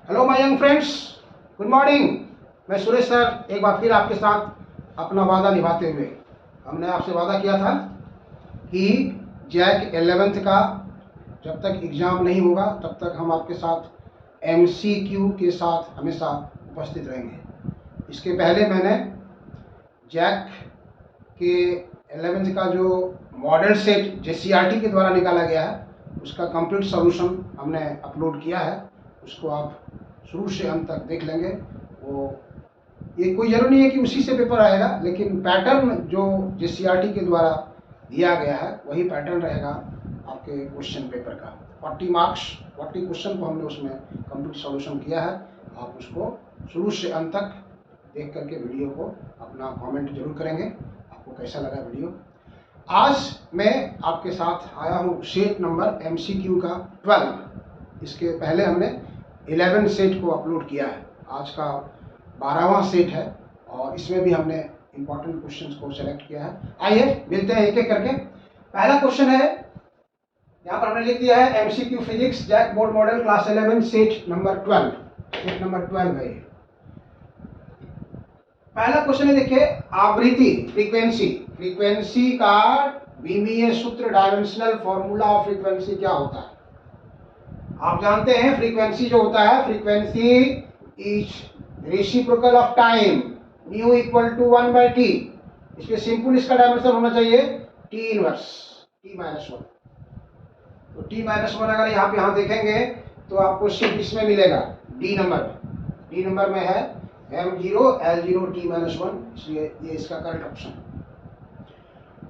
Hello my young friends, good morning. मैं Suresh sir एक बार फिर आपके साथ अपना वादा निभाते हुए, हमने आपसे वादा किया था कि जैक 11th का जब तक एग्ज़ाम नहीं होगा तब तक हम आपके साथ एमसीक्यू के साथ हमेशा उपस्थित रहेंगे। इसके पहले मैंने जैक के 11th का जो मॉडल सेट जेसीईआरटी के द्वारा निकाला गया है उसका कंप्लीट सॉल्यूशन हमने अपलोड किया है। उसको आप शुरू से अंत तक देख लेंगे। वो ये कोई ज़रूरी नहीं है कि उसी से पेपर आएगा, लेकिन पैटर्न जो जेसीईआरटी के द्वारा दिया गया है वही पैटर्न रहेगा आपके क्वेश्चन पेपर का। 40 मार्क्स 40 क्वेश्चन को हमने उसमें कंप्लीट सॉल्यूशन किया है। आप उसको शुरू से अंत तक देख करके वीडियो को अपना कमेंट जरूर करेंगे आपको कैसा लगा वीडियो। आज मैं आपके साथ आया हूँ सेट नंबर एमसीक्यू का 12। इसके पहले हमने 11 सेट को अपलोड किया है। आज का 12वां सेट है और इसमें भी हमने इंपॉर्टेंट क्वेश्चंस को सेलेक्ट किया है। आइए मिलते हैं एक एक करके। पहला क्वेश्चन है, यहाँ पर हमने लिख दिया है MCQ physics JAC board model class 11 set number 12। Set number 12 है। पहला क्वेश्चन है, देखिए आवृत्ति फ्रीक्वेंसी। फ्रीक्वेंसी का बीमीय सूत्र डायमेंशनल फॉर्मूला ऑफ फ्रीक्वेंसी क्या होता है? आप जानते हैं फ्रीक्वेंसी जो होता है, frequency is reciprocal of time, nu equal to 1/t। इसमें सिंपल इसका डायमेंशन होना चाहिए t इनवर्स t-1। तो t-1 अगर यहाँ देखेंगे तो आपको सिर्फ इसमें मिलेगा डी नंबर में है m0 L0 t-1, इसलिए ये इसका करेक्ट ऑप्शन।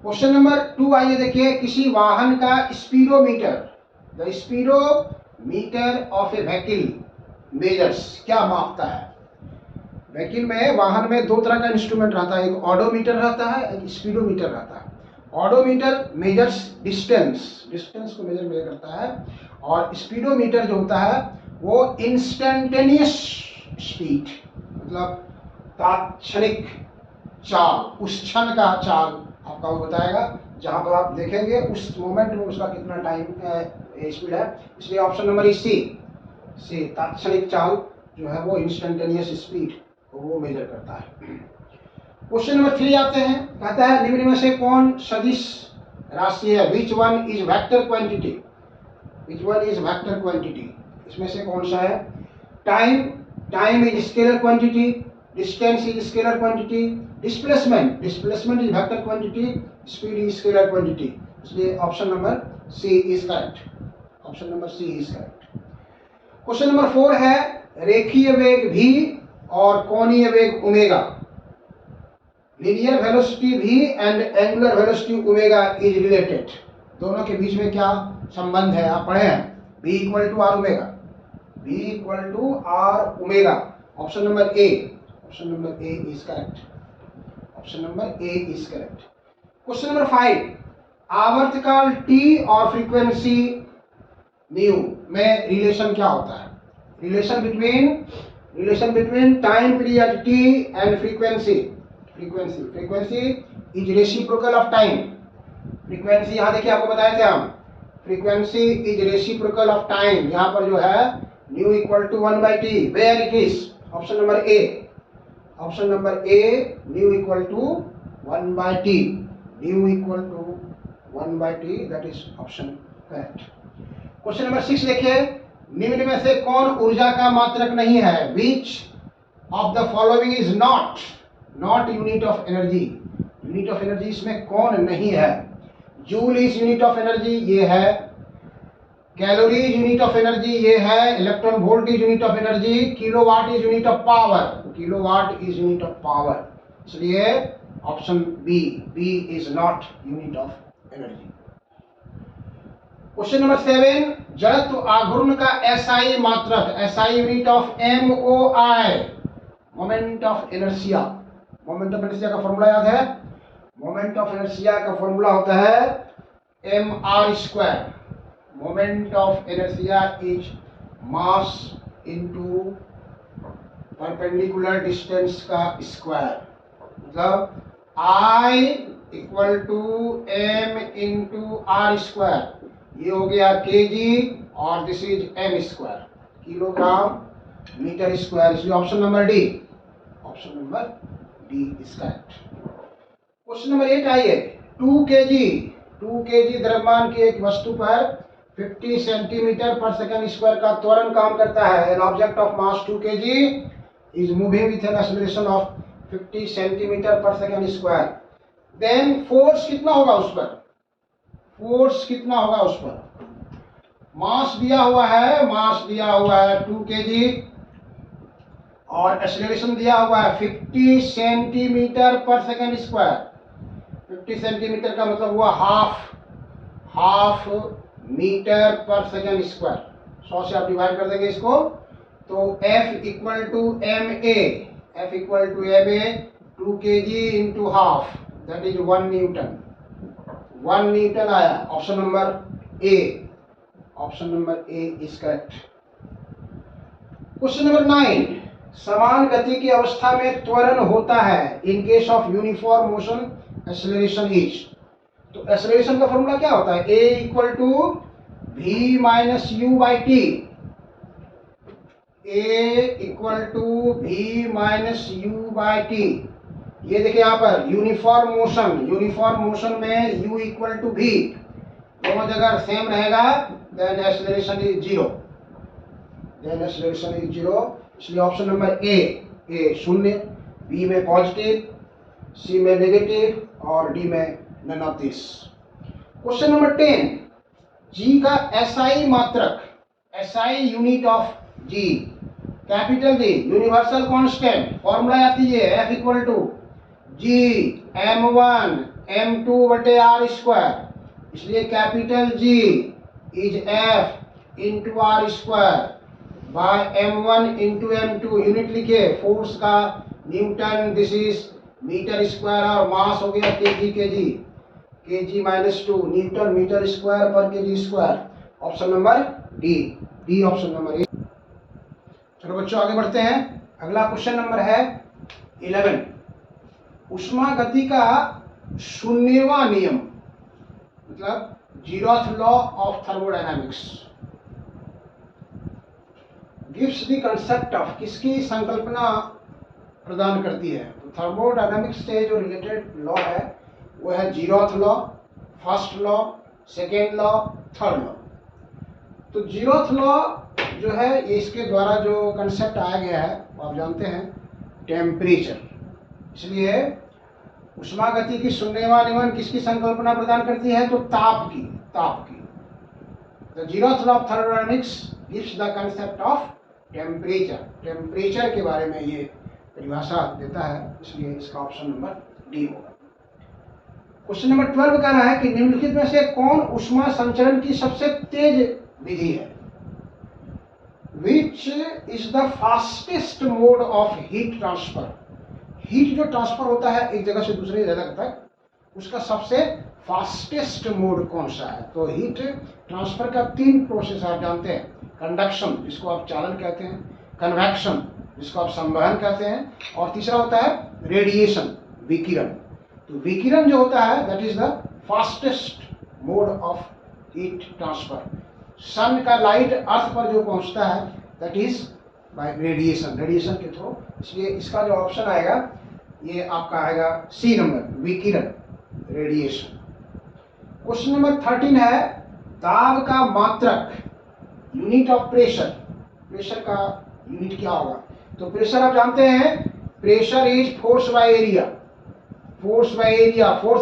क्वेश्चन नंबर 2 आइए देखिए, किसी वाहन का speedometer, the speedometer of A vehicle measures, क्या मापता है? व्हीकल में, वाहन में दो तरह का इंस्ट्रूमेंट रहता है, एक ऑडोमीटर रहता है, एक स्पीडोमीटर रहता है। ऑडोमीटर मेजर्स डिस्टेंस को मेजर करता है, और स्पीडोमीटर जो होता है वो इंस्टेंटेनियस स्पीड, मतलब तात्क्षणिक चाल, उस क्षण का चाल आपका वो बताएगा, जहां पर आप देखेंगे उस मोमेंट में उसका कितना टाइम स्पीड है। इसलिए ऑप्शन नंबर सी तात्क्षणिक चाल जो है वो इंस्टेंटेनियस स्पीड वो मेजर करता है। क्वेश्चन नंबर 3 आते हैं, कहता है निम्न में से कौन सदिश राशि है? Which one is vector quantity? इसमें से कौन सा है? Time is scalar quantity, distance is scalar quantity, displacement is vector quantity, speed is scalar quantity. इसलिए option number C is correct. Question number 4 है, रेखीय वेग v और कोणीय वेग omega, linear velocity v and angular velocity omega is related. दोनों के बीच में क्या संबंध है? आप पढ़े हैं v equal to r omega. Option number A is correct. Question number 5, आवर्तकाल t और फ्रीक्वेंसी न्यू में रिलेशन क्या होता है? Relation between time period t and frequency is reciprocal of time. Frequency यहाँ देखिए आपको बताए थे हम, frequency is reciprocal of time. यहाँ पर जो है nu equal to 1/t, where it is? Option number A nu equal to 1/t, that is option correct. Question number 6 देखिए, निम्न में से कौन ऊर्जा का मात्रक नहीं है? Which of the following is not unit of energy इसमें कौन नहीं है? Joule is unit of energy, ये है। कैलोरीज यूनिट ऑफ एनर्जी, ये है। Electron volt is unit of energy. Kilowatt is unit of power. इसलिए option B is not unit of energy. Question number 7, जड़त्व आघूर्ण का एसआई मात्रक, SI unit of MOI, moment of inertia का formula याद है? मोमेंट ऑफ इनर्शिया का formula होता है mr²। Moment of inertia is mass into perpendicular distance का स्क्वायर, मतलब I equal to m into r²। ये हो गया kg और this is m², kilogram metre square, इसलिए option number D, option number D is correct. Question number 8 आइए, 2 kg द्रव्यमान की एक वस्तु पर 50 सेंटीमीटर पर सेकंड स्क्वायर का त्वरण काम करता है। An object of mass 2 kg is moving with an acceleration of 50 centimetre पर सेकंड स्क्वायर, देन फोर्स कितना होगा उस पर, फोर्स कितना होगा उस पर। मास दिया हुआ है, मास दिया हुआ है 2 kg और एक्सेलरेशन दिया हुआ है 50 सेंटीमीटर पर सेकंड स्क्वायर। 50 सेंटीमीटर का मतलब हुआ हाफ मीटर पर सेकंड स्क्वायर। 100 से आप डिवाइड कर देंगे इसको, तो F equal to M A 2 kg into half, that is 1 Newton. 1 Newton आया, option number A, option number A is correct. Question number 9, समान गति की अवस्था में त्वरण होता है in case of uniform motion acceleration is. तो एक्सेलरेशन का फॉर्मूला क्या होता है, a equal to v minus u by t, a equal to v minus u by t. ये देखिए यहाँ पर यूनिफॉर्म मोशन में u इक्वल टू v, दोनों जगह सेम रहेगा, देन एक्सेलरेशन इज जीरो, इसलिए ऑप्शन नंबर ए शून्य, बी में पॉजिटिव, सी में नेगेटिव और डी में none of this. Question number 10, G का एसआई मात्रक, SI unit of G, capital G universal constant, formula आती है F equal to G m1 m2 बटे आर स्क्वायर, इसलिए capital G is F into r square by m1 into m2। Unit लिखिए force का newton, this is metre square और mass हो गया kg minus 2, newton metre square पर kg square, option number D option number ए। चलो बच्चों आगे बढ़ते हैं, अगला क्वेश्चन नंबर है 11, उष्मा गति का शून्यवां नियम, मतलब 0th law of thermodynamics gives the concept of, किसकी संकल्पना प्रदान करती है। तो थर्मोडायनामिक्स से जो रिलेटेड लॉ है वो है 0th law, first law, second law, third law. तो 0th लॉ जो है ये इसके द्वारा जो कंसेप्ट आया गया है वो आप जानते हैं टेम्परेचर, इसलिए उष्मा गति की शून्यवां नियम किसकी संकल्पना प्रदान करती है, तो ताप की। The 0th law of thermodynamics gives the concept of temperature के बारे में ये परिभाषा देता है, इसलिए इसका ऑप्शन नंबर डी होगा। क्वेश्चन नंबर 12 कह रहा है कि निम्नलिखित में से कौन उष्मा संचरण की सबसे तेज विधि है, which is the fastest mode of heat transfer. Heat जो ट्रांसफर होता है एक जगह से दूसरी जगह तक, उसका सबसे फास्टेस्ट मोड कौन सा है। तो हीट ट्रांसफर का 3 प्रोसेस आप जानते हैं, कंडक्शन जिसको आप चालन कहते हैं, कन्वेक्शन जिसको आप संवहन कहते हैं, और तीसरा होता है रेडिएशन, विकिरण। तो विकिरण जो होता है that is the fastest mode of heat transfer. Sun का लाइट अर्थ पर जो पहुंचता है दैट इज बाय रेडिएशन के थ्रू, इसलिए इसका जो ऑप्शन आएगा ये आपका आएगा सी नंबर, विकिरण, रेडिएशन। क्वेश्चन नंबर 13 है, दाब का मात्रक, यूनिट ऑफ प्रेशर का यूनिट क्या होगा। तो प्रेशर आप जानते हैं, pressure is force by area, force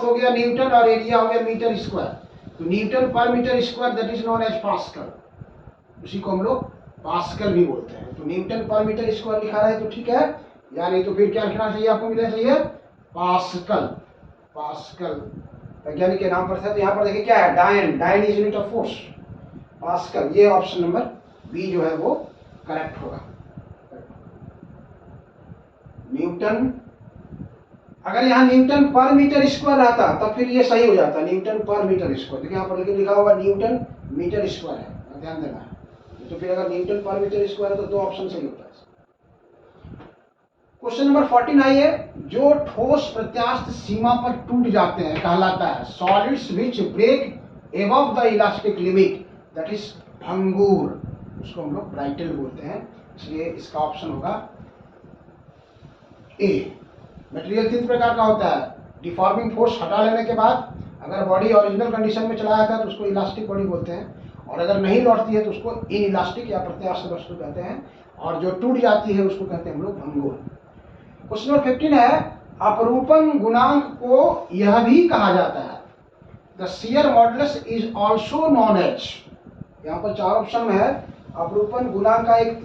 हो गया न्यूटन और एरिया हो गया मीटर स्क्वायर। तो न्यूटन पर metre square that is known as pascal, उसी को हम लोग पास्कल भी बोलते हैं। तो न्यूटन पर मीटर स्क्वायर लिखा है तो ठीक है, या नहीं तो फिर क्या लिखना चाहिए आपको, मिलना चाहिए पास्कल वैज्ञानिक के नाम पर था। तो यहाँ पर देखिए क्या है, डायन is unit of force, pascal, ये ऑप्शन नंबर बी जो है वो करेक्ट होगा। न्यूटन, अगर यहाँ न्यूटन पर मीटर स्क्वायर रहता तो फिर ये सही हो जाता, न्यूटन पर मीटर स्क्वायर। देखिए यहाँ पर लिखा हुआ न्यूटन मीटर स्क्वायर है, ध्यान देना है। तो फिर अगर न्यूटन पर मीटर स्क्वायर है तो 2 ऑप्शन सही होता है। क्वेश्चन नंबर 14 आइए, जो ठोस प्रत्यास्थ सीमा पर टूट जाते हैं कहलाता है solids which break above the elastic limit that is भंगूर। उसको हम लोग ब्राइटल बोलते हैं, इसलिए इसका ऑप्शन होगा ए। मटेरियल 3 प्रकार का होता है। डिफॉर्मिंग फोर्स हटा लेने के बाद अगर बॉडी ओरिजिनल कंडीशन में चला जाता है तो उसको इलास्टिक बॉडी बोलते हैं, और अगर नहीं लौटती है तो उसको इन इलास्टिक या प्रत्यास्थ वस्तु कहते हैं, और जो टूट जाती है उसको कहते हैं हम लोग भंगुर। क्वेश्चन नंबर 15 है, अपरूपण गुणांक को यह भी कहा जाता है। The shear modulus is also known as. यहाँ पर 4 ऑप्शन में है, अपरूपण गुणांक का एक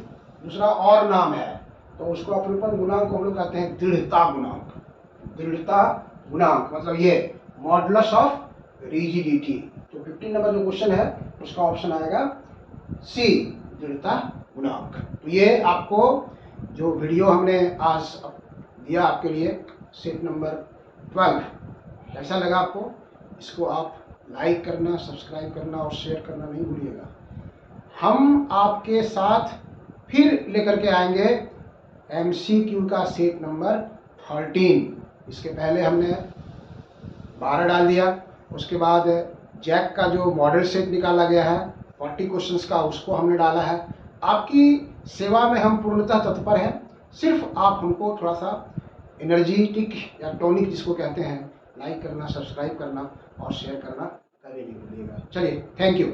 दूसरा और नाम है, तो उसको अपरूपण गुणांक को हम लोग कहते हैं दृढ़ता गुणांक। दृढ़ता गुणांक मतलब ये मॉडुलस ऑफ रिजिडिटी। तो 15 नंबर जो क्वेश्चन है उसका ऑप्शन आएगा सी, दृढ़ता गुणांक। तो ये आपको जो वीडियो हमने आज दिया आपके लिए सेट नंबर 12, कैसा लगा आपको? इसको आप लाइक करना, सब्सक्राइब करना और शेयर करना नहीं भूलिएगा। हम आपके साथ फिर लेकर के आएंगे MCQ का सेट नंबर 13। इसके पहले हमने 12 डाल दिया, उसके बाद जैक का जो मॉडल सेट निकाला गया है 40 क्वेश्चंस का, उसको हमने डाला है। आपकी सेवा में हम पूर्णतः तत्पर हैं, सिर्फ आप हमको थोड़ा सा एनर्जेटिक या टॉनिक जिसको कहते हैं, लाइक करना, सब्सक्राइब करना और शेयर करना कभी नहीं भूलिएगा। चलिए, थैंक यू।